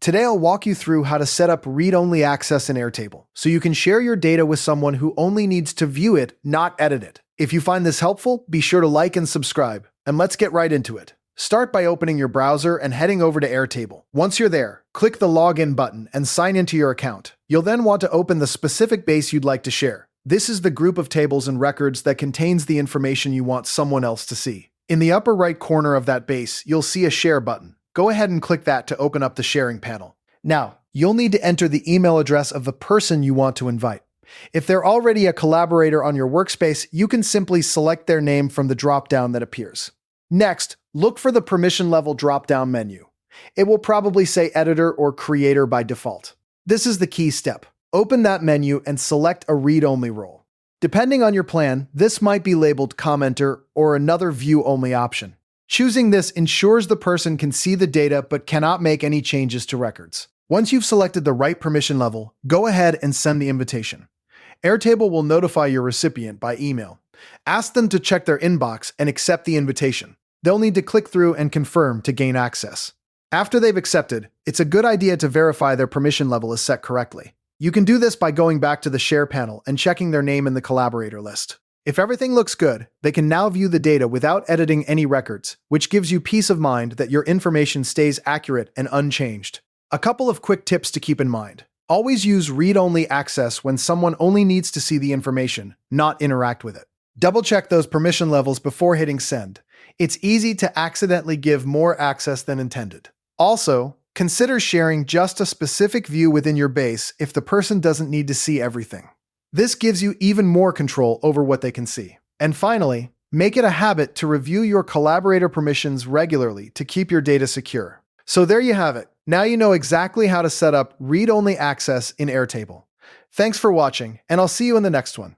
Today I'll walk you through how to set up read-only access in Airtable, so you can share your data with someone who only needs to view it, not edit it. If you find this helpful, be sure to like and subscribe, and let's get right into it. Start by opening your browser and heading over to Airtable. Once you're there, click the Login button and sign into your account. You'll then want to open the specific base you'd like to share. This is the group of tables and records that contains the information you want someone else to see. In the upper right corner of that base, you'll see a Share button. Go ahead and click that to open up the sharing panel. Now, you'll need to enter the email address of the person you want to invite. If they're already a collaborator on your workspace, you can simply select their name from the drop-down that appears. Next, look for the permission level drop-down menu. It will probably say Editor or Creator by default. This is the key step. Open that menu and select a read-only role. Depending on your plan, this might be labeled Commenter or another View-only option. Choosing this ensures the person can see the data but cannot make any changes to records. Once you've selected the right permission level, go ahead and send the invitation. Airtable will notify your recipient by email. Ask them to check their inbox and accept the invitation. They'll need to click through and confirm to gain access. After they've accepted, it's a good idea to verify their permission level is set correctly. You can do this by going back to the Share panel and checking their name in the collaborator list. If everything looks good, they can now view the data without editing any records, which gives you peace of mind that your information stays accurate and unchanged. A couple of quick tips to keep in mind. Always use read-only access when someone only needs to see the information, not interact with it. Double-check those permission levels before hitting send. It's easy to accidentally give more access than intended. Also, consider sharing just a specific view within your base if the person doesn't need to see everything. This gives you even more control over what they can see. And finally, make it a habit to review your collaborator permissions regularly to keep your data secure. So there you have it. Now you know exactly how to set up read-only access in Airtable. Thanks for watching, and I'll see you in the next one.